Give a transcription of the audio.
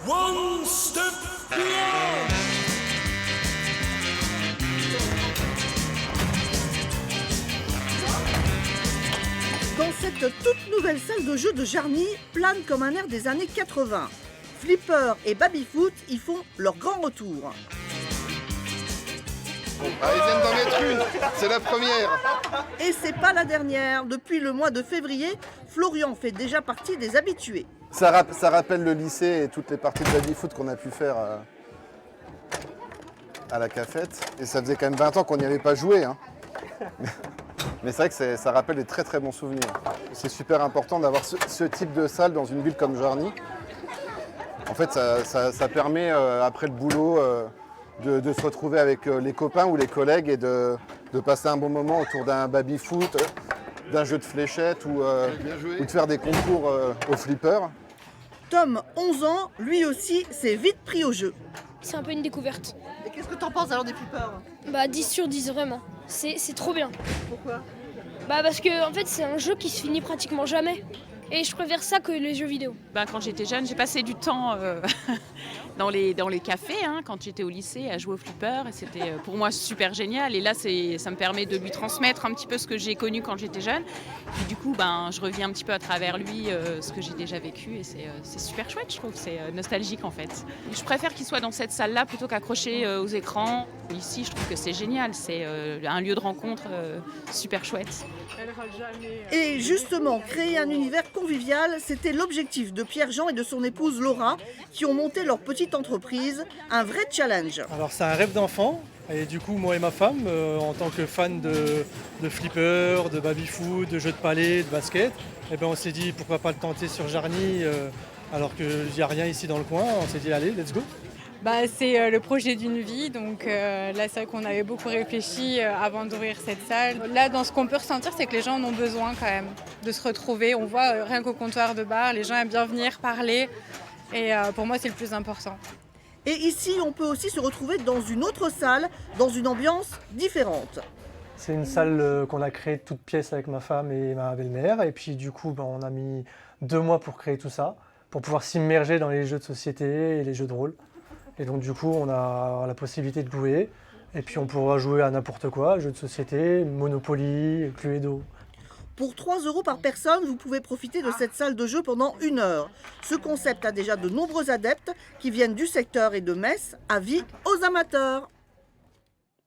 One step beyond. Dans cette toute nouvelle salle de jeu de Jarny plane comme un air des années 80. Flipper et Babyfoot y font leur grand retour. Ah, ils viennent d'en mettre une, c'est la première. Et c'est pas la dernière. Depuis le mois de février, Florian fait déjà partie des habitués. Ça rappelle le lycée et toutes les parties de baby-foot qu'on a pu faire à la cafette. Et ça faisait quand même 20 ans qu'on n'y avait pas joué, hein. Mais c'est vrai que ça rappelle des très très bons souvenirs. C'est super important d'avoir ce type de salle dans une ville comme Jarny. En fait, ça permet, après le boulot, de se retrouver avec les copains ou les collègues et de passer un bon moment autour d'un baby-foot, d'un jeu de fléchettes ou de faire des concours au flipper. Tom, 11 ans, lui aussi, s'est vite pris au jeu. C'est un peu une découverte. Et qu'est-ce que t'en penses alors des flippers? Bah 10 sur 10 vraiment. C'est trop bien. Pourquoi? Bah parce que en fait c'est un jeu qui se finit pratiquement jamais. Et je préfère ça que les jeux vidéo. Quand j'étais jeune, j'ai passé du temps dans les cafés, quand j'étais au lycée, à jouer au flipper. Et c'était pour moi super génial. Et là, ça me permet de lui transmettre un petit peu ce que j'ai connu quand j'étais jeune. Et du coup, je reviens un petit peu à travers lui ce que j'ai déjà vécu. Et c'est super chouette, je trouve. C'est nostalgique en fait. Je préfère qu'il soit dans cette salle-là plutôt qu'accroché aux écrans. Ici, je trouve que c'est génial. C'est un lieu de rencontre super chouette. Et justement, créer un univers convivial, c'était l'objectif de Pierre-Jean et de son épouse Laura, qui ont monté leur petite entreprise, un vrai challenge. Alors c'est un rêve d'enfant, et du coup moi et ma femme, en tant que fans de flipper, de baby-foot, de jeux de palais, de basket, on s'est dit pourquoi pas le tenter sur Jarny, alors qu'il n'y a rien ici dans le coin, on s'est dit allez, let's go. C'est le projet d'une vie, donc là c'est vrai qu'on avait beaucoup réfléchi avant d'ouvrir cette salle. Là dans ce qu'on peut ressentir, c'est que les gens en ont besoin quand même de se retrouver. On voit rien qu'au comptoir de bar, les gens aiment bien venir parler et pour moi c'est le plus important. Et ici, on peut aussi se retrouver dans une autre salle, dans une ambiance différente. C'est une salle qu'on a créée toute pièce avec ma femme et ma belle-mère, et puis du coup on a mis 2 mois pour créer tout ça, pour pouvoir s'immerger dans les jeux de société et les jeux de rôle. Et donc du coup, on a la possibilité de louer. Et puis on pourra jouer à n'importe quoi, jeux de société, Monopoly, Cluedo. Pour 3 € par personne, vous pouvez profiter de cette salle de jeu pendant 1 heure. Ce concept a déjà de nombreux adeptes qui viennent du secteur et de Metz, avis aux amateurs.